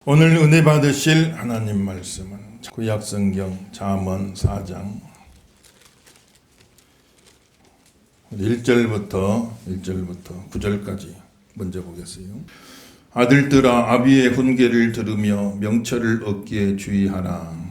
오늘 은혜 받으실 하나님 말씀은 구약성경 잠언 4장 1절부터 9절까지 먼저 보겠어요. 아들들아, 아비의 훈계를 들으며 명철을 얻기에 주의하라.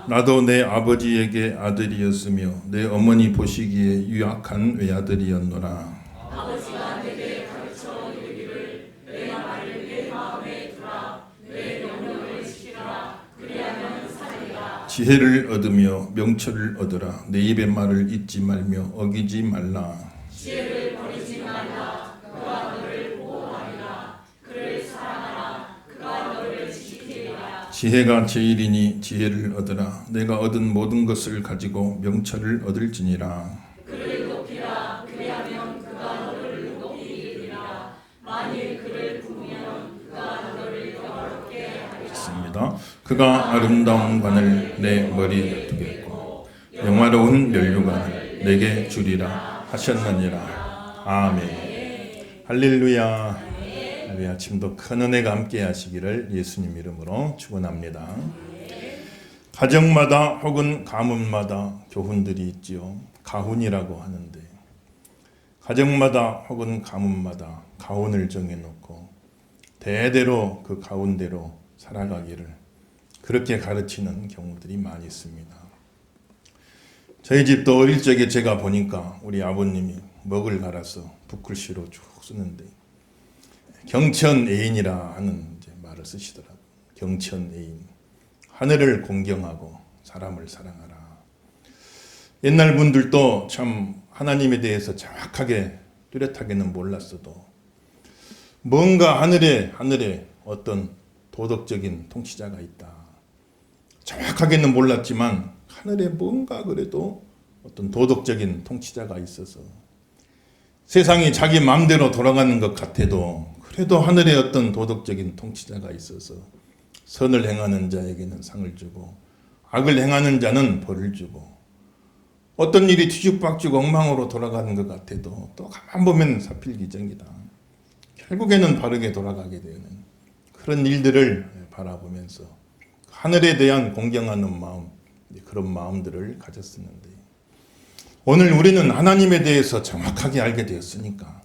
나도 내 아버지에게 아들이었으며 내 어머니 보시기에 유약한 외아들이었노라. 아버지가 내게 가르쳐 이르기를 내가 말을 내 마음에 두라. 내 명령을 지키라. 그리하면 살리라. 지혜를 얻으며 명철을 얻으라. 내 입의 말을 잊지 말며 어기지 말라. 지혜를 버리지 말라. 그가 너를 보호하리라. 그를 사랑하라. 그가 너를 지키리라. 지혜가 제일이니 지혜를 얻으라. 내가 얻은 모든 것을 가지고 명철을 얻을지니라. 그를 높이라. 그리하면 그가 너를 높이 이르리라. 만일 그를 부으면 그가 너를 영화롭게 하리라. 그가 아름다운 관을 내 머리에 두겠고 영화로운 면류관을 내게 주리라 하셨느니라. 아멘. 할렐루야. 우리 아침도 큰 은혜가 함께 하시기를 예수님 이름으로 축원합니다. 가정마다 혹은 가문마다 교훈들이 있지요. 가훈이라고 하는데, 가정마다 혹은 가문마다 가훈을 정해놓고 대대로 그 가훈대로 살아가기를 그렇게 가르치는 경우들이 많이 있습니다. 저희 집도 어릴 적에 제가 보니까 우리 아버님이 먹을 갈아서 붓글씨로 쭉 쓰는데 경천애인이라 하는 말을 쓰시더라고요. 경천애인. 하늘을 공경하고 사람을 사랑하라. 옛날 분들도 참 하나님에 대해서 정확하게 뚜렷하게는 몰랐어도 뭔가 하늘에 어떤 도덕적인 통치자가 있다. 정확하게는 몰랐지만 하늘에 뭔가 그래도 어떤 도덕적인 통치자가 있어서 세상이 자기 마음대로 돌아가는 것 같아도 그래도 하늘에 어떤 도덕적인 통치자가 있어서 선을 행하는 자에게는 상을 주고 악을 행하는 자는 벌을 주고 어떤 일이 뒤죽박죽 엉망으로 돌아가는 것 같아도 또 가만 보면 사필기정이다. 결국에는 바르게 돌아가게 되는 그런 일들을 바라보면서 하늘에 대한 공경하는 마음, 그런 마음들을 가졌었는데 오늘 우리는 하나님에 대해서 정확하게 알게 되었으니까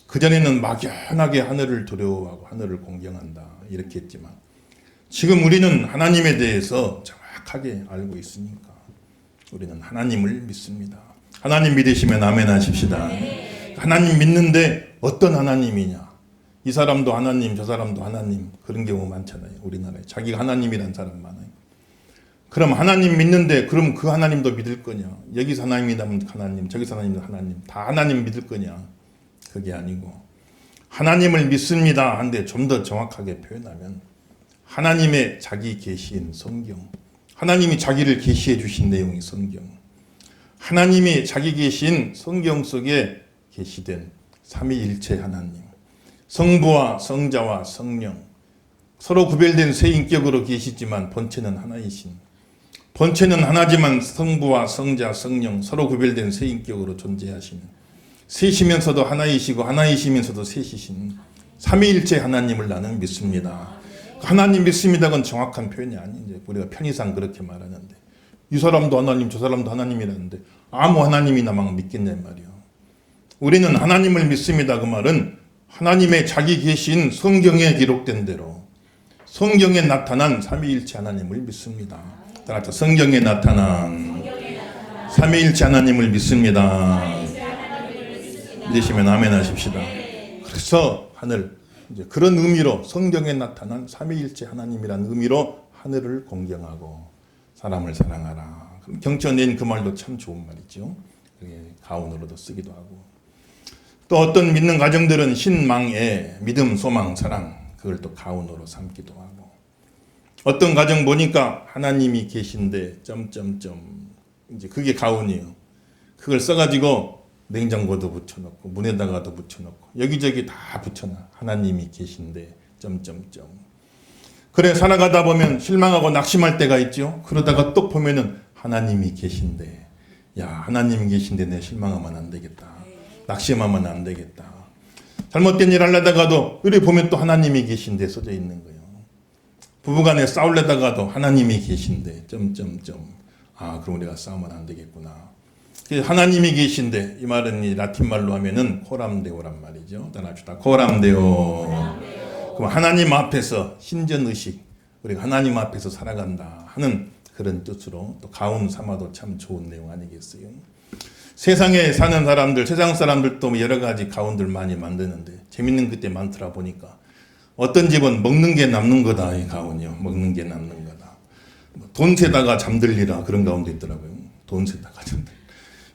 그전에는 막연하게 하늘을 두려워하고 하늘을 공경한다 이렇게 했지만 지금 우리는 하나님에 대해서 정확하게 알고 있으니까 우리는 하나님을 믿습니다. 하나님 믿으시면 아멘 하십시다. 하나님 믿는데 어떤 하나님이냐? 이 사람도 하나님, 저 사람도 하나님, 그런 경우 많잖아요. 우리나라에 자기가 하나님이란 사람 많아요. 그럼 하나님 믿는데 그럼 그 하나님도 믿을 거냐? 여기서 하나님이라면 하나님, 저기서 하나님이라면 하나님, 다 하나님 믿을 거냐? 그게 아니고 하나님을 믿습니다 한데 좀 더 정확하게 표현하면 하나님의 자기 계시인 성경, 하나님이 자기를 계시해 주신 내용이 성경, 하나님이 자기 계신 성경 속에 계시된 삼위일체 하나님, 성부와 성자와 성령 서로 구별된 세 인격으로 계시지만 본체는 하나이신, 본체는 하나지만 성부와 성자, 성령 서로 구별된 세 인격으로 존재하시는 셋이면서도 하나이시고 하나이시면서도 셋이신 삼위일체 하나님을 나는 믿습니다. 하나님 믿습니다. 그건 정확한 표현이 아니에요. 우리가 편의상 그렇게 말하는데 이 사람도 하나님, 저 사람도 하나님이라는데 아무 하나님이나 막 믿겠냔 말이에요. 우리는 하나님을 믿습니다. 그 말은 하나님의 자기 계신 성경에 기록된 대로 성경에 나타난 삼위일체 하나님을 믿습니다. 따라서 성경에 나타난 삼위일체 하나님을 믿습니다. 믿으시면 아멘 하십시다. 그래서 하늘, 이제 그런 의미로 성경에 나타난 삼위일체 하나님이라는 의미로 하늘을 공경하고 사람을 사랑하라. 그럼 경천애인 그 말도 참 좋은 말이죠. 가훈으로도 쓰기도 하고 또 어떤 믿는 가정들은 신망에 믿음, 소망, 사랑 그걸 또 가훈으로 삼기도 하고 어떤 가정 보니까 하나님이 계신데 점점점 이제 그게 가훈이에요. 그걸 써가지고 냉장고도 붙여놓고 문에다가도 붙여놓고 여기저기 다 붙여놔. 하나님이 계신데 점점점. 그래 살아가다 보면 실망하고 낙심할 때가 있죠. 그러다가 또 보면은 하나님이 계신데 야 하나님이 계신데 내 실망하면 안 되겠다. 낙심하면 안 되겠다. 잘못된 일 하려다가도 우리 보면 또 하나님이 계신데 써져 있는 거예요. 부부간에 싸우려다가도 하나님이 계신데 그럼 우리가 싸우면 안 되겠구나. 하나님이 계신데, 이 말은 이 라틴 말로 하면은 코람데오란 말이죠. 따라합시다. 코람데오. 그럼 하나님 앞에서 신전의식, 우리가 하나님 앞에서 살아간다 하는 그런 뜻으로 또 가훈 삼아도 참 좋은 내용 아니겠어요? 세상에 사는 사람들, 세상 사람들도 여러 가지 가훈들 많이 만드는데 재밌는 그때 많더라 보니까 어떤 집은 먹는 게 남는 거다, 이 가훈이요. 먹는 게 남는 거다. 돈 세다가 잠들리라, 그런 가훈도 있더라고요. 돈 세다가 잠들.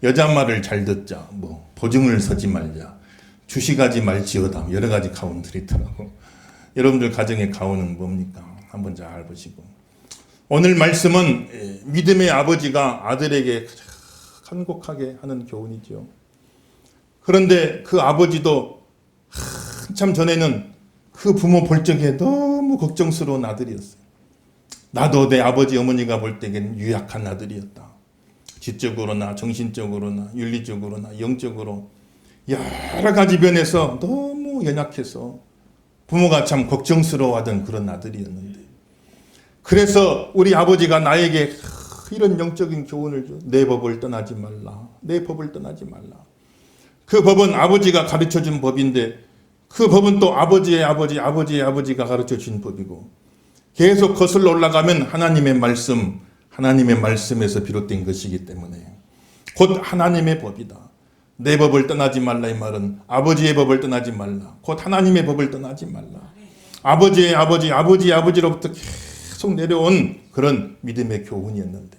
여자 말을 잘 듣자, 보증을 서지 말자, 주식하지 말지어다, 여러 가지 가훈들이 있더라고. 여러분들 가정의 가훈은 뭡니까? 한번 잘 보시고. 오늘 말씀은 믿음의 아버지가 아들에게 간곡하게 하는 교훈이죠. 그런데 그 아버지도 한참 전에는 그 부모 볼 적에 너무 걱정스러운 아들이었어요. 나도 내 아버지 어머니가 볼 때에는 유약한 아들이었다. 지적으로나 정신적으로나 윤리적으로나 영적으로 여러 가지 면에서 너무 연약해서 부모가 참 걱정스러워하던 그런 아들이었는데, 그래서 우리 아버지가 나에게 이런 영적인 교훈을 줘. 내 법을 떠나지 말라. 내 법을 떠나지 말라. 그 법은 아버지가 가르쳐준 법인데 그 법은 또 아버지의 아버지가 가르쳐준 법이고, 계속 거슬러 올라가면 하나님의 말씀에서 비롯된 것이기 때문에 곧 하나님의 법이다. 내 법을 떠나지 말라, 이 말은 아버지의 법을 떠나지 말라. 곧 하나님의 법을 떠나지 말라. 아버지의 아버지로부터 계속 내려온 그런 믿음의 교훈이었는데,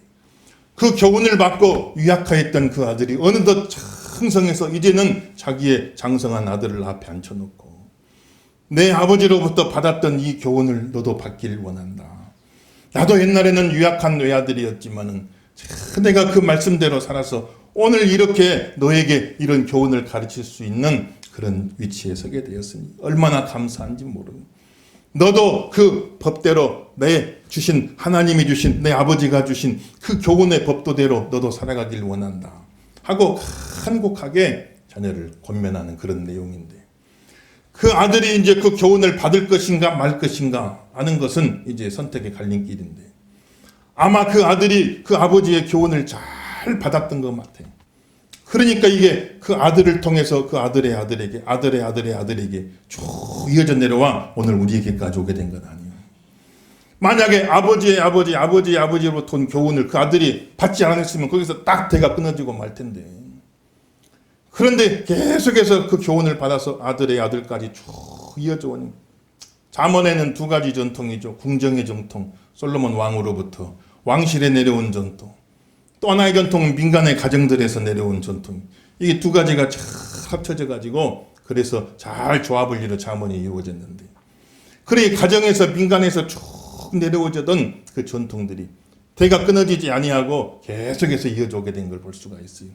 그 교훈을 받고 유약하였던 그 아들이 어느덧 장성해서 이제는 자기의 장성한 아들을 앞에 앉혀놓고, 내 아버지로부터 받았던 이 교훈을 너도 받길 원한다. 나도 옛날에는 유약한 외아들이었지만은 내가 그 말씀대로 살아서 오늘 이렇게 너에게 이런 교훈을 가르칠 수 있는 그런 위치에 서게 되었으니 얼마나 감사한지 모르는. 너도 그 법대로 하나님이 주신 내 아버지가 주신 그 교훈의 법도대로 너도 살아가길 원한다 하고 간곡하게 자녀를 권면하는 그런 내용인데, 그 아들이 이제 그 교훈을 받을 것인가 말 것인가 하는 것은 이제 선택의 갈림길인데, 아마 그 아들이 그 아버지의 교훈을 잘 받았던 것 같아요. 그러니까 이게 그 아들을 통해서 그 아들의 아들에게 쭉 이어져 내려와 오늘 우리에게까지 오게 된 것 아니에요. 만약에 아버지로부터 온 교훈을 그 아들이 받지 않았으면 거기서 딱 대가 끊어지고 말 텐데, 그런데 계속해서 그 교훈을 받아서 아들의 아들까지 쭉 이어져 오는, 잠언에는 두 가지 전통이죠. 궁정의 전통, 솔로몬 왕으로부터 왕실에 내려온 전통, 또 하나의 전통은 민간의 가정들에서 내려온 전통. 이게 두 가지가 잘 합쳐져 가지고 그래서 잘 조합을 이뤄 잠언이 이루어졌는데, 그래 가정에서 민간에서 쭉 내려오던 그 전통들이 대가 끊어지지 아니하고 계속해서 이어져 오게 된 걸 볼 수가 있어요.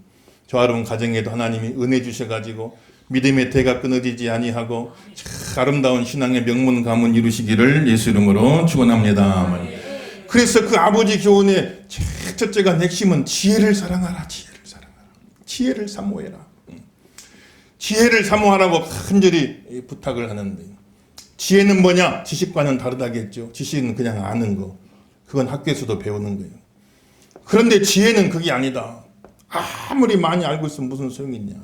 저 여러분 가정에도 하나님이 은혜 주셔가지고 믿음의 대가 끊어지지 아니하고 참 아름다운 신앙의 명문 가문 이루시기를 예수 이름으로 축원합니다. 그래서 그 아버지 교훈의 첫째가 핵심은 지혜를 사랑하라. 지혜를 사모해라. 지혜를 사모하라고 간절히 부탁을 하는데, 지혜는 뭐냐? 지식과는 다르다겠죠. 지식은 그냥 아는 거. 그건 학교에서도 배우는 거예요. 그런데 지혜는 그게 아니다. 아무리 많이 알고 있으면 무슨 소용이 있냐.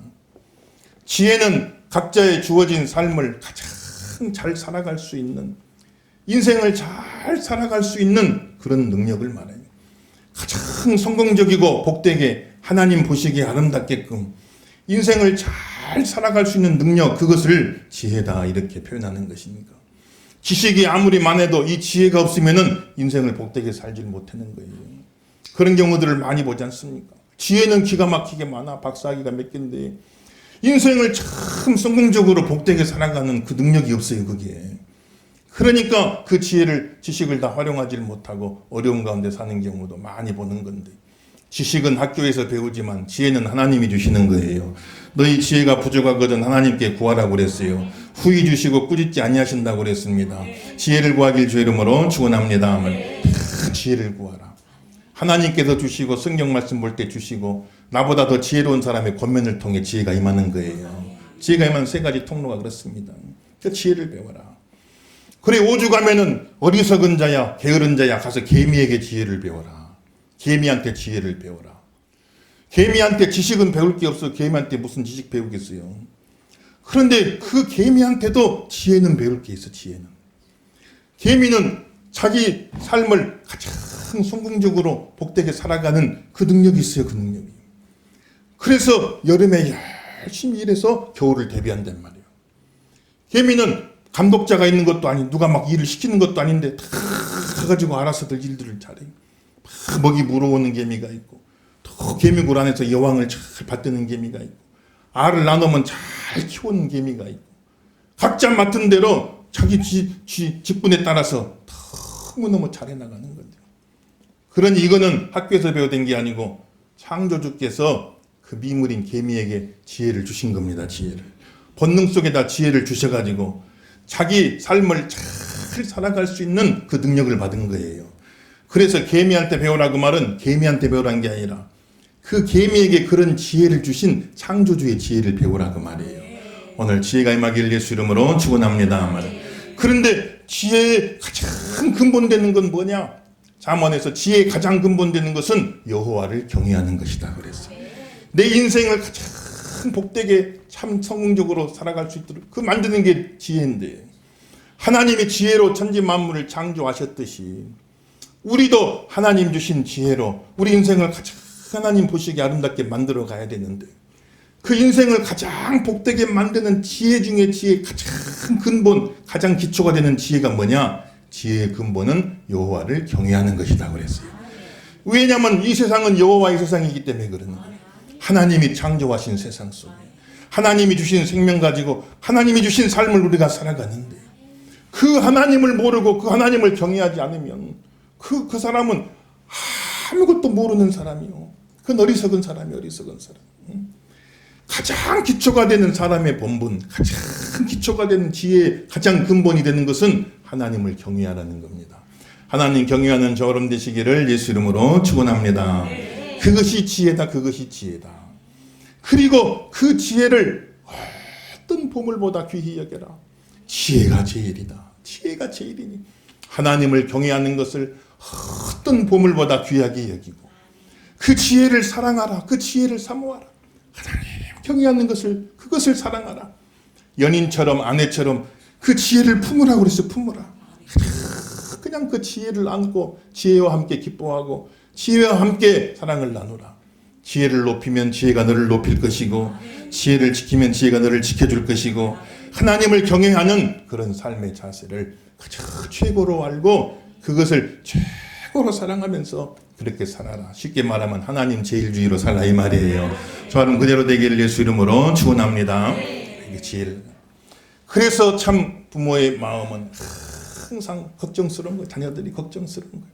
지혜는 각자의 주어진 삶을 가장 잘 살아갈 수 있는, 인생을 잘 살아갈 수 있는 그런 능력을 말해요. 가장 성공적이고 복되게 하나님 보시기에 아름답게끔 인생을 잘 살아갈 수 있는 능력, 그것을 지혜다 이렇게 표현하는 것입니까? 지식이 아무리 많아도 이 지혜가 없으면은 인생을 복되게 살지 못하는 거예요. 그런 경우들을 많이 보지 않습니까? 지혜는 기가 막히게 많아. 박사학위가 몇 개인데 인생을 참 성공적으로 복되게 살아가는 그 능력이 없어요, 그게. 그러니까 그 지식을 다 활용하지 못하고 어려운 가운데 사는 경우도 많이 보는 건데, 지식은 학교에서 배우지만 지혜는 하나님이 주시는 거예요. 너희 지혜가 부족하거든 하나님께 구하라고 그랬어요. 후히 주시고 꾸짖지 아니하신다고 그랬습니다. 지혜를 구하길 주 이름으로 축원합니다. 지혜를 구하라. 하나님께서 주시고 성경 말씀 볼 때 주시고 나보다 더 지혜로운 사람의 권면을 통해 지혜가 임하는 거예요. 지혜가 임한 세 가지 통로가 그렇습니다. 그 지혜를 배워라. 그래 오죽하면은 어리석은 자야 게으른 자야 가서 개미에게 지혜를 배워라. 개미한테 지혜를 배워라. 개미한테 지식은 배울 게 없어. 개미한테 무슨 지식 배우겠어요. 그런데 그 개미한테도 지혜는 배울 게 있어. 지혜는. 개미는 자기 삶을 가장 성공적으로 복되게 살아가는 그 능력이 있어요. 그 능력이. 그래서 여름에 열심히 일해서 겨울을 대비한단 말이에요. 개미는 감독자가 있는 것도 아니고 누가 막 일을 시키는 것도 아닌데 다 가가지고 알아서들 일들을 잘해. 막 먹이 물어오는 개미가 있고 또 개미굴 안에서 여왕을 잘 받드는 개미가 있고 알을 나누면 잘 키우는 개미가 있고 각자 맡은 대로 자기 직분에 따라서 너무너무 잘 해나가는 건데 그러니 이거는 학교에서 배워된 게 아니고 창조주께서 그 미물인 개미에게 지혜를 주신 겁니다. 지혜를. 본능 속에다 지혜를 주셔가지고 자기 삶을 잘 살아갈 수 있는 그 능력을 받은 거예요. 그래서 개미한테 배우라고 말은 개미한테 배우라는 게 아니라 그 개미에게 그런 지혜를 주신 창조주의 지혜를 배우라고 말이에요. 오늘 지혜가 임하기를 예수 이름으로 축원합니다. 그런데 지혜의 가장 근본되는 건 뭐냐? 잠언에서 지혜의 가장 근본되는 것은 여호와를 경외하는 것이다 그랬어요. 내 인생을 가장 복되게 참 성공적으로 살아갈 수 있도록 그 만드는 게 지혜인데 하나님이 지혜로 천지 만물을 창조하셨듯이 우리도 하나님 주신 지혜로 우리 인생을 가장 하나님 보시기에 아름답게 만들어 가야 되는데 그 인생을 가장 복되게 만드는 지혜 중에 지혜 가장 근본 가장 기초가 되는 지혜가 뭐냐? 지혜의 근본은 여호와를 경외하는 것이다 그랬어요. 왜냐하면 이 세상은 여호와의 세상이기 때문에 그러는 거예요. 하나님이 창조하신 세상 속에 하나님이 주신 생명 가지고 하나님이 주신 삶을 우리가 살아가는데 그 하나님을 모르고 그 하나님을 경외하지 않으면 그 사람은 아무것도 모르는 사람이요. 그 어리석은 사람이 어리석은 사람. 가장 기초가 되는 사람의 본분, 가장 기초가 되는 지혜의 가장 근본이 되는 것은 하나님을 경외하라는 겁니다. 하나님 경외하는 저 여러분 되시기를 예수 이름으로 축원합니다. 그것이 지혜다. 그것이 지혜다. 그리고 그 지혜를 어떤 보물보다 귀히 여겨라. 지혜가 제일이다. 지혜가 제일이니 하나님을 경외하는 것을 어떤 보물보다 귀하게 여기고 그 지혜를 사랑하라. 그 지혜를 사모하라. 하나님 경외하는 것을 그것을 사랑하라. 연인처럼 아내처럼 그 지혜를 품으라고 그랬어요. 품으라. 그냥 그 지혜를 안고 지혜와 함께 기뻐하고 지혜와 함께 사랑을 나누라. 지혜를 높이면 지혜가 너를 높일 것이고 지혜를 지키면 지혜가 너를 지켜줄 것이고 하나님을 경외하는 그런 삶의 자세를 가장 최고로 알고 그것을 최고로 사랑하면서 그렇게 살아라. 쉽게 말하면 하나님 제일주의로 살라 이 말이에요. 저는 그대로 되기를 예수 이름으로 축원합니다. 이게 지혜를. 그래서 참 부모의 마음은 항상 걱정스러운 거예요. 자녀들이 걱정스러운 거예요.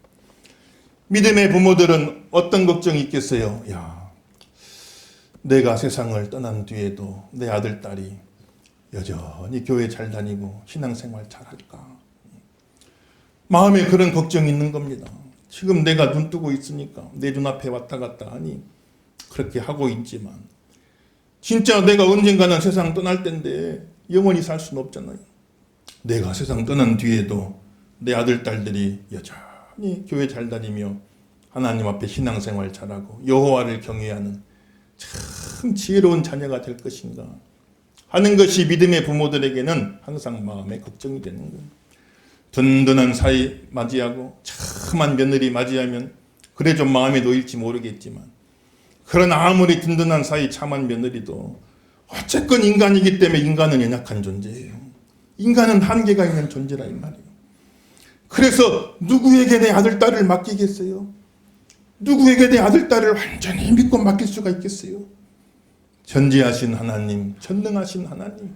믿음의 부모들은 어떤 걱정이 있겠어요? 야, 내가 세상을 떠난 뒤에도 내 아들, 딸이 여전히 교회 잘 다니고 신앙생활 잘할까? 마음에 그런 걱정이 있는 겁니다. 지금 내가 눈 뜨고 있으니까 내 눈앞에 왔다 갔다 하니 그렇게 하고 있지만 진짜 내가 언젠가는 세상 떠날 텐데 영원히 살 수는 없잖아요. 내가 세상 떠난 뒤에도 내 아들, 딸들이 여전히 교회 잘 다니며 하나님 앞에 신앙생활 잘하고 여호와를 경외하는 참 지혜로운 자녀가 될 것인가 하는 것이 믿음의 부모들에게는 항상 마음에 걱정이 되는 거예요. 든든한 사이 맞이하고 참한 며느리 맞이하면 그래 좀 마음에 놓일지 모르겠지만 그러나 아무리 든든한 사이 참한 며느리도 어쨌건 인간이기 때문에 인간은 연약한 존재예요. 인간은 한계가 있는 존재라 이 말이에요. 그래서 누구에게 내 아들, 딸을 맡기겠어요? 누구에게 내 아들, 딸을 완전히 믿고 맡길 수가 있겠어요? 전지하신 하나님, 전능하신 하나님,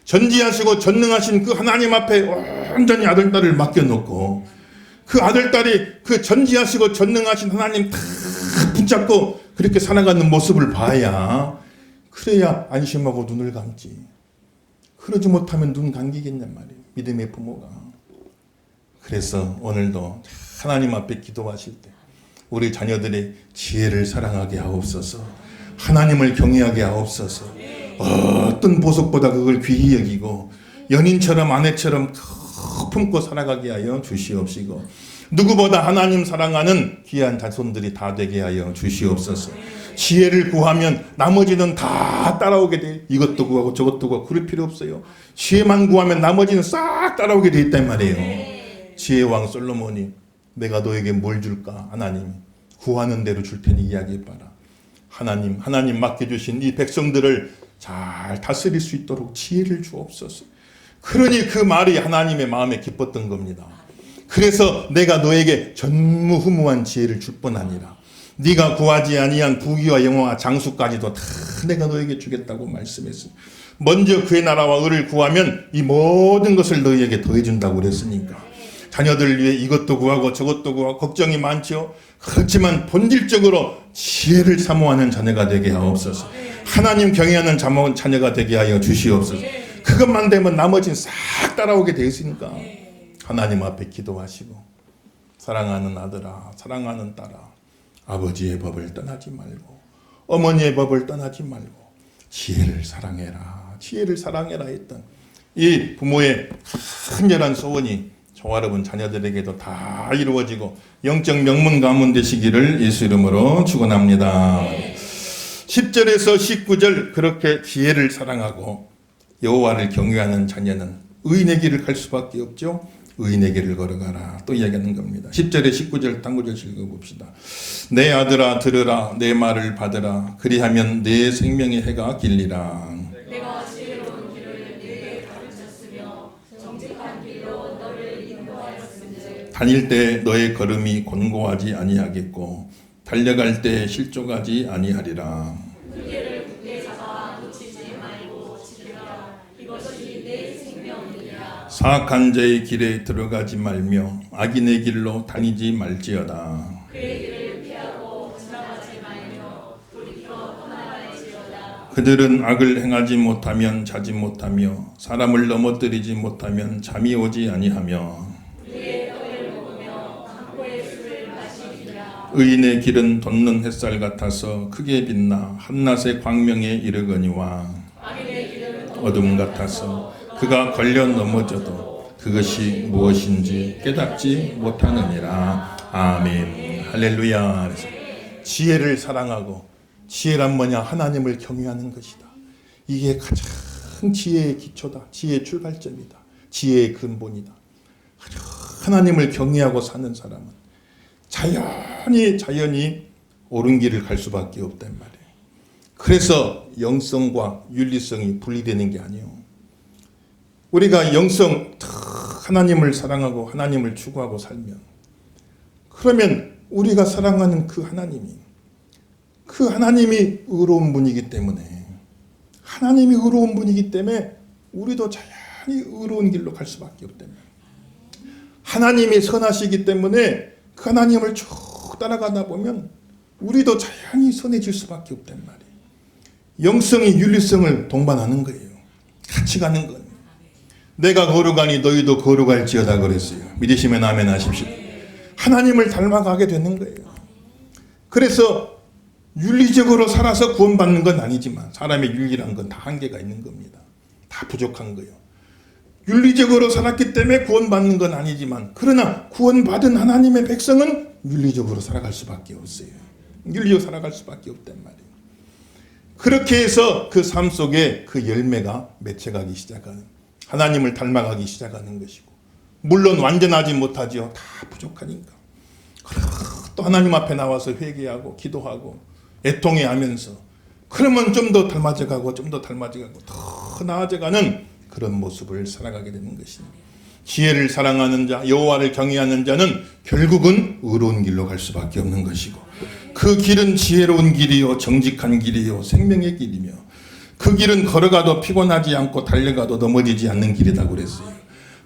전지하시고 전능하신 그 하나님 앞에 완전히 아들, 딸을 맡겨놓고 그 아들, 딸이 그 전지하시고 전능하신 하나님 다 붙잡고 그렇게 살아가는 모습을 봐야 그래야 안심하고 눈을 감지. 그러지 못하면 눈 감기겠냔 말이에요. 믿음의 부모가. 그래서 오늘도 하나님 앞에 기도하실 때 우리 자녀들의 지혜를 사랑하게 하옵소서. 하나님을 경외하게 하옵소서. 어떤 보석보다 그걸 귀히 여기고 연인처럼 아내처럼 품고 살아가게 하여 주시옵시고 누구보다 하나님 사랑하는 귀한 자손들이 다 되게 하여 주시옵소서. 지혜를 구하면 나머지는 다 따라오게 돼. 이것도 구하고 저것도 구하고 그럴 필요 없어요. 지혜만 구하면 나머지는 싹 따라오게 돼 있단 말이에요. 지혜왕 솔로몬이 내가 너에게 뭘 줄까? 하나님 구하는 대로 줄 테니 이야기해봐라. 하나님 맡겨주신 이 백성들을 잘 다스릴 수 있도록 지혜를 주옵소서. 그러니 그 말이 하나님의 마음에 기뻤던 겁니다. 그래서 내가 너에게 전무후무한 지혜를 줄 뿐 아니라 네가 구하지 아니한 부귀와 영화와 장수까지도 다 내가 너에게 주겠다고 말씀했어요. 먼저 그의 나라와 의를 구하면 이 모든 것을 너희에게 더해준다고 그랬으니까 자녀들 위해 이것도 구하고 저것도 구하고 걱정이 많죠. 그렇지만 본질적으로 지혜를 사모하는 자녀가 되게 하옵소서. 하나님 경외하는 자녀가 되게 하여 주시옵소서. 그것만 되면 나머지는 싹 따라오게 되어 있으니까 하나님 앞에 기도하시고 사랑하는 아들아 사랑하는 딸아 아버지의 법을 떠나지 말고 어머니의 법을 떠나지 말고 지혜를 사랑해라 했던 이 부모의 큰절한 소원이 저와 여러분 자녀들에게도 다 이루어지고 영적 명문 가문 되시기를 예수 이름으로 축원합니다. 10절에서 19절 그렇게 지혜를 사랑하고 여호와를 경외하는 자녀는 의인의 길을 갈 수밖에 없죠. 의인의 길을 걸어가라 또 이야기하는 겁니다. 10절에 19절 단 구절 읽어봅시다. 내 아들아 들으라 내 말을 받으라 그리하면 내 생명의 해가 길리라. 내가 지혜로운 길을 네게 가르쳤으며 정직한 길로 너를 인도하였은즉 다닐 때 너의 걸음이 곤고하지 아니하겠고 달려갈 때 실족하지 아니하리라. 그 길을 굳게 잡아 놓치지 말고 지키라. 이것이 내 생명이니라. 사악한 자의 길에 들어가지 말며 악인의 길로 다니지 말지어다. 그의 길을 피하고 지나가지 말며 돌이켜 떠나갈지어다. 그들은 악을 행하지 못하면 자지 못하며 사람을 넘어뜨리지 못하면 잠이 오지 아니하며 그의 떡을 먹으며 강포의 술을 마시리라. 의인의 길은 돋는 햇살 같아서 크게 빛나 한낮의 광명에 이르거니와 악인의 길은 어둠 같아서 그가 걸려 넘어져도 그것이 무엇인지 깨닫지 못하느니라. 아멘. 할렐루야. 그래서 지혜를 사랑하고 지혜란 뭐냐? 하나님을 경외하는 것이다. 이게 가장 지혜의 기초다. 지혜의 출발점이다. 지혜의 근본이다. 하나님을 경외하고 사는 사람은 자연히 옳은 길을 갈 수밖에 없단 말이에요. 그래서 영성과 윤리성이 분리되는 게 아니에요. 우리가 영성 하나님을 사랑하고 하나님을 추구하고 살면 그러면 우리가 사랑하는 그 하나님이 의로운 분이기 때문에 우리도 자연히 의로운 길로 갈 수밖에 없단 말이에요. 하나님이 선하시기 때문에 그 하나님을 쭉 따라가다 보면 우리도 자연히 선해질 수밖에 없단 말이에요. 영성이 윤리성을 동반하는 거예요. 같이 가는 거예요. 내가 거룩하니 너희도 거룩할지어다 그랬어요. 믿으시면 아멘 하십시오. 하나님을 닮아가게 되는 거예요. 그래서 윤리적으로 살아서 구원받는 건 아니지만 사람의 윤리란 건 다 한계가 있는 겁니다. 다 부족한 거예요. 윤리적으로 살았기 때문에 구원받는 건 아니지만 그러나 구원받은 하나님의 백성은 윤리적으로 살아갈 수밖에 없어요. 윤리적으로 살아갈 수밖에 없단 말이에요. 그렇게 해서 그 삶 속에 그 열매가 맺혀가기 시작하는 하나님을 닮아가기 시작하는 것이고 물론 완전하지 못하지요. 다 부족하니까. 또 하나님 앞에 나와서 회개하고 기도하고 애통해하면서 그러면 좀 더 닮아져가고 더 나아져가는 그런 모습을 살아가게 되는 것입니다. 지혜를 사랑하는 자, 여호와를 경외하는 자는 결국은 의로운 길로 갈 수밖에 없는 것이고 그 길은 지혜로운 길이요 정직한 길이요 생명의 길이며 그 길은 걸어가도 피곤하지 않고 달려가도 넘어지지 않는 길이라고 그랬어요.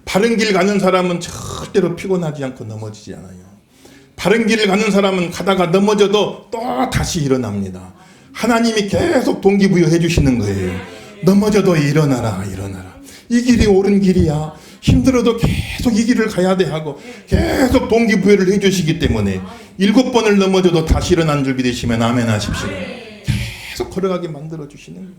바른 길 가는 사람은 절대로 피곤하지 않고 넘어지지 않아요. 바른 길을 가는 사람은 가다가 넘어져도 또 다시 일어납니다. 하나님이 계속 동기부여해 주시는 거예요. 넘어져도 일어나라. 이 길이 옳은 길이야. 힘들어도 계속 이 길을 가야 돼 하고 계속 동기부여를 해 주시기 때문에 7번을 넘어져도 다시 일어난 줄 믿으시면 아멘 하십시오. 계속 걸어가게 만들어 주시는 거예요.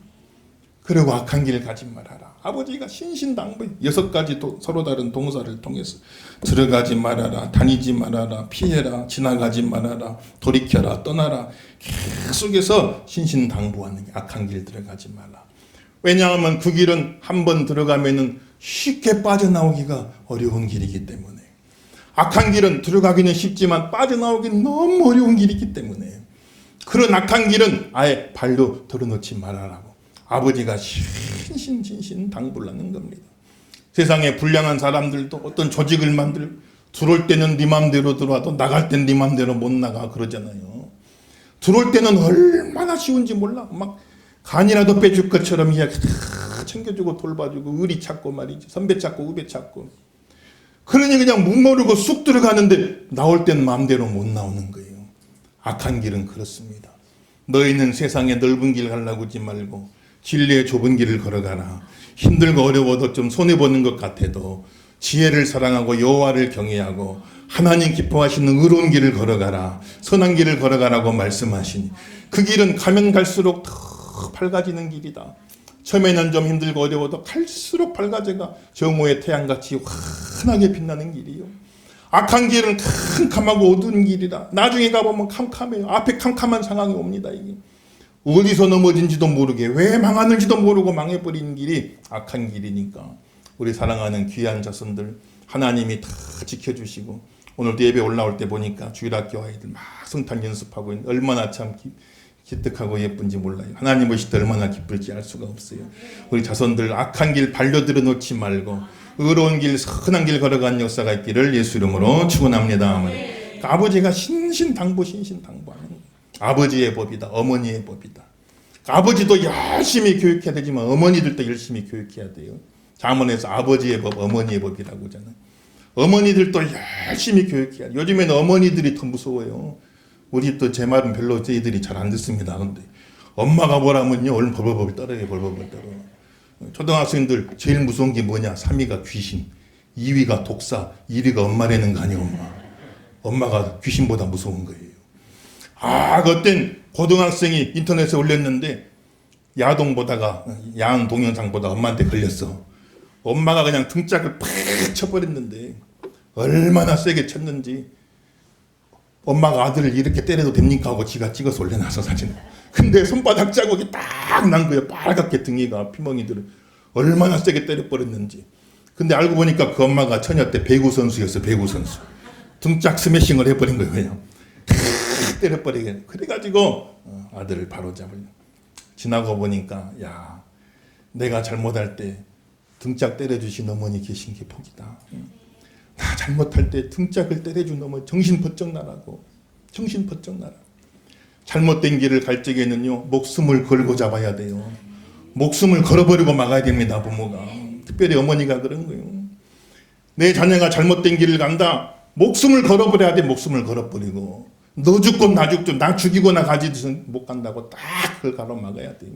그리고 악한 길 가지 말아라. 아버지가 신신당부해 6가지 서로 다른 동사를 통해서 들어가지 말아라, 다니지 말아라, 피해라, 지나가지 말아라, 돌이켜라, 떠나라. 계속해서 신신당부하는 게 악한 길 들어가지 마라. 왜냐하면 그 길은 한번 들어가면은 쉽게 빠져나오기가 어려운 길이기 때문에, 악한 길은 들어가기는 쉽지만 빠져나오기는 너무 어려운 길이기 때문에, 그런 악한 길은 아예 발도 들어놓지 말아라고 아버지가 신신 당부를 하는 겁니다. 세상에 불량한 사람들도 어떤 조직을 만들고 들어올 때는 네 맘대로 들어와도 나갈 땐 네 맘대로 못 나가 그러잖아요. 들어올 때는 얼마나 쉬운지 몰라. 막 간이라도 빼줄 것처럼 이야기 다 챙겨주고 돌봐주고 의리 찾고 말이지. 선배 찾고 후배 찾고. 그러니 그냥 못 모르고 쑥 들어가는데 나올 땐 마음대로 못 나오는 거예요. 악한 길은 그렇습니다. 너희는 세상에 넓은 길 가려고 하지 말고 진리의 좁은 길을 걸어가라. 힘들고 어려워도 좀 손해보는 것 같아도 지혜를 사랑하고 여호와를 경외하고 하나님 기뻐하시는 의로운 길을 걸어가라. 선한 길을 걸어가라고 말씀하시니 그 길은 가면 갈수록 더 밝아지는 길이다. 처음에는 좀 힘들고 어려워도 갈수록 밝아져가 정오의 태양같이 환하게 빛나는 길이요. 악한 길은 캄캄하고 어두운 길이다. 나중에 가보면 캄캄해요. 앞에 캄캄한 상황이 옵니다. 이게 어디서 넘어진지도 모르게 왜 망하는지도 모르고 망해버리는 길이 악한 길이니까 우리 사랑하는 귀한 자손들 하나님이 다 지켜주시고 오늘도 예배 올라올 때 보니까 주일학교 아이들 막 성탄 연습하고 있는데 얼마나 참 기특하고 예쁜지 몰라요. 하나님 오실 때 얼마나 기쁠지 알 수가 없어요. 우리 자손들 악한 길 발려들어 놓지 말고 의로운 길 선한 길 걸어가는 역사가 있기를 예수 이름으로 축원합니다. 그러니까 아버지가 신신당부하는 아버지의 법이다. 어머니의 법이다. 아버지도 열심히 교육해야 되지만 어머니들도 열심히 교육해야 돼요. 잠언에서 아버지의 법, 어머니의 법이라고 하잖아요. 어머니들도 열심히 교육해야 돼요. 요즘에는 어머니들이 더 무서워요. 우리 또 제 말은 별로 저희들이 잘 안 듣습니다. 근데 엄마가 뭐라면요 얼른 벌벌벌 떨어요. 벌벌벌 떨어. 초등학생들 제일 무서운 게 뭐냐? 3위가 귀신, 2위가 독사, 1위가 엄마라는 거 아니에요. 엄마가 귀신보다 무서운 거예요. 그땐 고등학생이 인터넷에 올렸는데 야동 보다가 야한 동영상 보다가 엄마한테 걸렸어. 엄마가 그냥 등짝을 팍 쳐버렸는데 얼마나 세게 쳤는지 엄마가 아들을 이렇게 때려도 됩니까 하고 지가 찍어서 올려놔서 사진을. 근데 손바닥 자국이 딱 난 거예요. 빨갛게 등이가 피멍이들을 얼마나 세게 때려버렸는지. 근데 알고 보니까 그 엄마가 처녀 때 배구 선수였어. 배구 선수. 등짝 스매싱을 해버린 거예요. 그냥 때려버리게. 그래가지고 아들을 바로잡으려. 지나고 보니까 야 내가 잘못할 때 등짝 때려주신 어머니 계신 게 복이다. 나 잘못할 때 등짝을 때려준 어머니 정신 번쩍 나라고. 정신 번쩍 나라. 잘못된 길을 갈 적에는요 목숨을 걸고 잡아야 돼요. 목숨을 걸어버리고 막아야 됩니다. 부모가. 특별히 어머니가 그런 거예요. 내 자녀가 잘못된 길을 간다. 목숨을 걸어버려야 돼. 목숨을 걸어버리고 너 죽고 나 죽든 나 죽이거나 가지든 못 간다고 딱 그걸 가로막아야 돼요.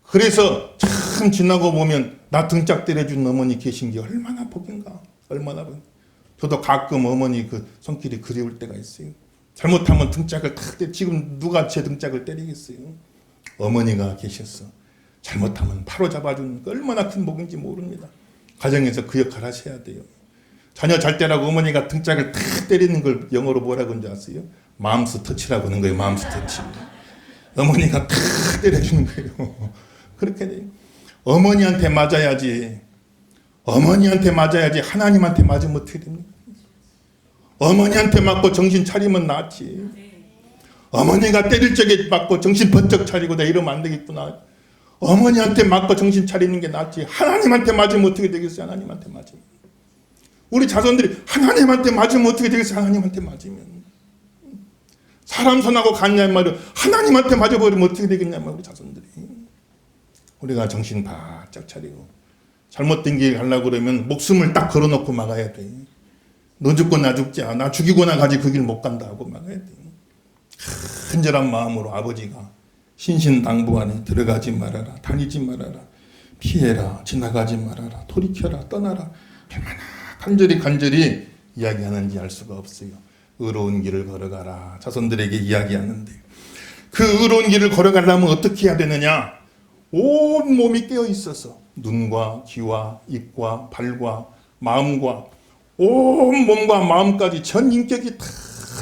그래서 참 지나고 보면 나 등짝 때려준 어머니 계신 게 얼마나 복인가. 얼마나 복. 저도 가끔 어머니 그 손길이 그리울 때가 있어요. 잘못하면 등짝을 탁 때 지금 누가 제 등짝을 때리겠어요. 어머니가 계셨어. 잘못하면 바로 잡아주는 거 얼마나 큰 복인지 모릅니다. 가정에서 그 역할 하셔야 돼요. 자녀 잘 때라고 어머니가 등짝을 탁 때리는 걸 영어로 뭐라고 하는지 아세요? 마음스 터치라고 하는 거예요. 마음스 터치. 어머니가 탁 때려주는 거예요. 그렇게 돼요. 어머니한테 맞아야지. 어머니한테 맞아야지. 하나님한테 맞으면 어떻게 됩니까? 어머니한테 맞고 정신 차리면 낫지. 어머니가 때릴 적에 맞고 정신 번쩍 차리고 나 이러면 안 되겠구나. 어머니한테 맞고 정신 차리는 게 낫지. 하나님한테 맞으면 어떻게 되겠어요? 하나님한테 맞으면. 우리 자손들이 하나님한테 맞으면 어떻게 되겠어요? 하나님한테 맞으면. 사람 손하고 같냐 말이야. 하나님한테 맞아버리면 어떻게 되겠냐 말이야. 우리 자손들이. 우리가 정신 바짝 차리고 잘못된 길 가려고 그러면 목숨을 딱 걸어놓고 막아야 돼. 너 죽고 나 죽지 않아. 나 죽이고 나가지 그 길 못 간다고 막아야 돼. 간절한 마음으로 아버지가 신신당부 안에 들어가지 말아라. 다니지 말아라. 피해라. 지나가지 말아라. 돌이켜라. 떠나라. 얼마나 간절히 이야기하는지 알 수가 없어요. 의로운 길을 걸어가라. 자손들에게 이야기하는데 그 의로운 길을 걸어가려면 어떻게 해야 되느냐? 온 몸이 깨어 있어서 눈과 귀와 입과 발과 마음과 온 몸과 마음까지 전 인격이 다,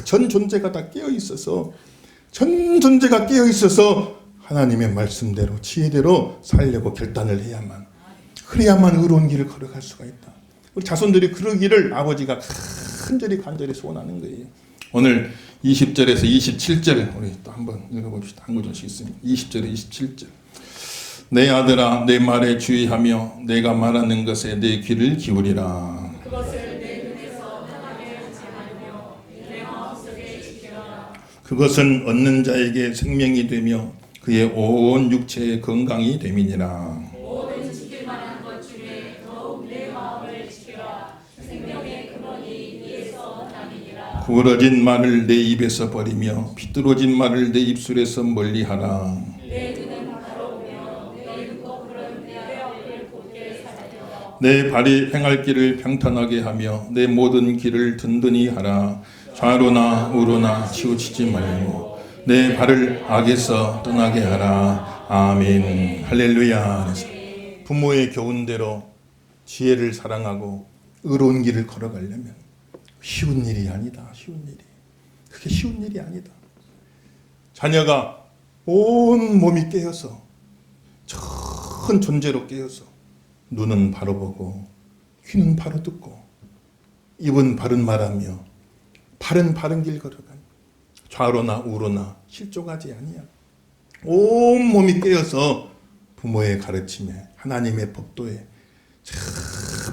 전 존재가 다 깨어 있어서 전 존재가 깨어 있어서 하나님의 말씀대로 지혜대로 살려고 결단을 해야만, 그래야만 의로운 길을 걸어갈 수가 있다. 우리 자손들이 그러기를 아버지가 간절히 소원하는 거예요. 오늘 20절에서 27절 우리 또 한번 읽어봅시다. 한 구절씩 있습니다. 20절에 27절. 내 아들아 내 말에 주의하며 내가 말하는 것에 내 귀를 기울이라. 그것을 내 눈에서 하나님의 자하며 내 마음속에 지켜라. 그것은 얻는 자에게 생명이 되며 그의 온 육체의 건강이 됨이니라. 모든 지킬 만한 것 중에 더욱 내 마음을 지켜라. 생명의 근원이 이에서 남이니라. 구부러진 말을 내 입에서 버리며 비뚤어진 말을 내 입술에서 멀리하라. 내 눈은 바라보며 내 눈꺼풀은 내 앞을 곧게 살펴라. 내 발이 행할 길을 평탄하게 하며 내 모든 길을 든든히 하라. 좌로나 우로나 치우치지 말고 내 발을 악에서 떠나게 하라. 아멘. 할렐루야. 부모의 교훈대로 지혜를 사랑하고 의로운 길을 걸어가려면 쉬운 일이 아니다. 쉬운 일이. 그게 쉬운 일이 아니다. 자녀가 온 몸이 깨어서 전 존재로 깨어서 눈은 바로 보고 귀는 바로 듣고 입은 바른 말하며 바른 길 걸어가니 좌로나 우로나 실족하지 아니야. 온 몸이 깨어서 부모의 가르침에 하나님의 법도에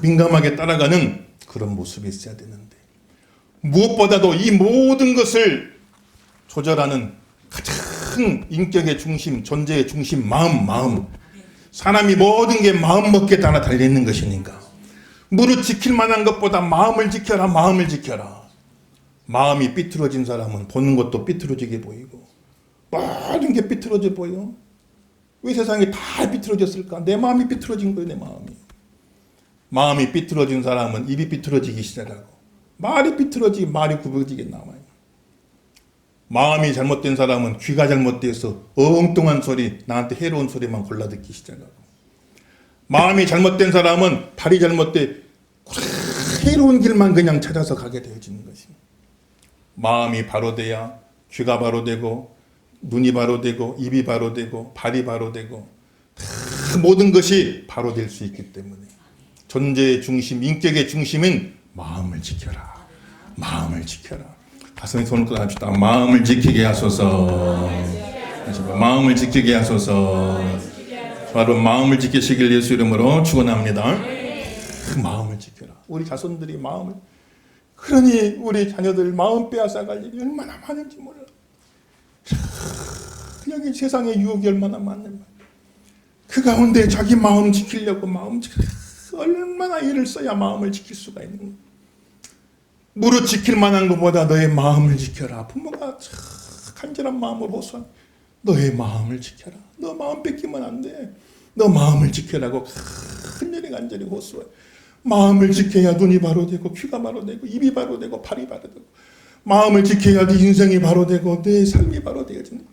민감하게 따라가는 그런 모습이 있어야 되는데, 무엇보다도 이 모든 것을 조절하는 가장 인격의 중심, 존재의 중심, 마음. 사람이 모든 게 마음 먹기에 따라 달려있는 것이니까 무릇 지킬 만한 것보다 마음을 지켜라. 마음이 삐뚤어진 사람은 보는 것도 삐뚤어지게 보이고 모든 게 삐뚤어져 보여. 왜 세상이 다 삐뚤어졌을까? 내 마음이 삐뚤어진 거예요. 내 마음이 삐뚤어진 사람은 입이 삐뚤어지기 시작하고 말이 삐뚤어지게 말이 굽어지게 나와요. 마음이 잘못된 사람은 귀가 잘못돼서 엉뚱한 소리, 나한테 해로운 소리만 골라 듣기 시작하고, 마음이 잘못된 사람은 발이 잘못돼 해로운 길만 그냥 찾아서 가게 되어지는 것입니다. 마음이 바로 돼야 귀가 바로 되고 눈이 바로 되고 입이 바로 되고 발이 바로 되고 모든 것이 바로 될 수 있기 때문에 존재의 중심, 인격의 중심은 마음을 지켜라. 가슴에 손을 꽂아합시다. 마음을 지키게 하소서. 마음을 지키게 하소서. 바로 마음을 지키시길 예수 이름으로 축원합니다. 마음을 지켜라. 우리 자손들이 마음을, 그러니 우리 자녀들 마음 빼앗아갈 일이 얼마나 많은지 몰라. 여기 세상에 유혹이 얼마나 많은, 그 가운데 자기 마음 지키려고 얼마나 애를 써야 마음을 지킬 수가 있는 거야. 무릇 지킬 만한 것보다 너의 마음을 지켜라. 부모가 간절한 마음으로 호소한, 너의 마음을 지켜라. 너 마음 뺏기면 안 돼. 너 마음을 지켜라고 간절히 호소해. 마음을 지켜야 눈이 바로 되고 귀가 바로 되고 입이 바로 되고 발이 바로 되고, 마음을 지켜야 네 인생이 바로 되고 내 삶이 바로 되어진다.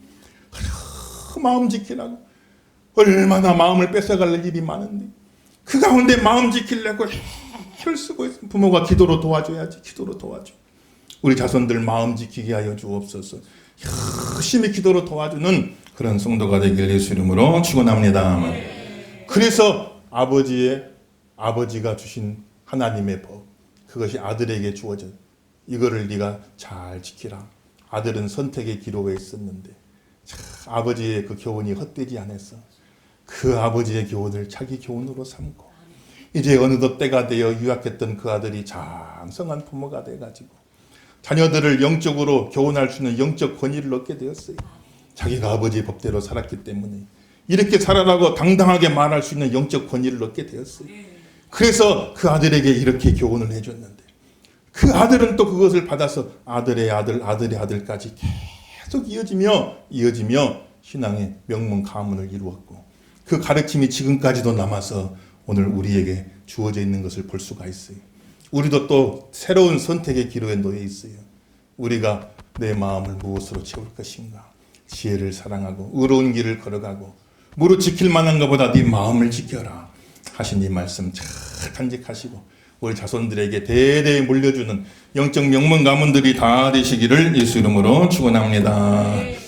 마음 지키라고. 얼마나 마음을 뺏어갈 일이 많은데 그 가운데 마음 지키려고 애를 쓰고 있으면 부모가 기도로 도와줘야지. 기도로 도와줘. 우리 자손들 마음 지키게 하여 주옵소서. 열심히 기도로 도와주는 그런 성도가 되길 예수 이름으로 축원합니다. 그래서 아버지가 주신 하나님의 법, 그것이 아들에게 주어져. 이거를 네가 잘 지키라. 아들은 선택의 기로에 있었는데 아버지의 그 교훈이 헛되지 않았어. 그 아버지의 교훈을 자기 교훈으로 삼고 이제 어느덧 때가 되어 유학했던 그 아들이 장성한 부모가 돼가지고 자녀들을 영적으로 교훈할 수 있는 영적 권위를 얻게 되었어요. 자기가 아버지의 법대로 살았기 때문에 이렇게 살아라고 당당하게 말할 수 있는 영적 권위를 얻게 되었어요. 그래서 그 아들에게 이렇게 교훈을 해줬는데 그 아들은 또 그것을 받아서 아들의 아들까지 계속 이어지며 신앙의 명문 가문을 이루었고, 그 가르침이 지금까지도 남아서 오늘 우리에게 주어져 있는 것을 볼 수가 있어요. 우리도 또 새로운 선택의 기로에 놓여 있어요. 우리가 내 마음을 무엇으로 채울 것인가? 지혜를 사랑하고 의로운 길을 걸어가고 무릇 지킬 만한 것보다 네 마음을 지켜라 하신 이 말씀 잘 간직하시고 우리 자손들에게 대대에 물려주는 영적 명문 가문들이 다 되시기를 예수 이름으로 축원합니다.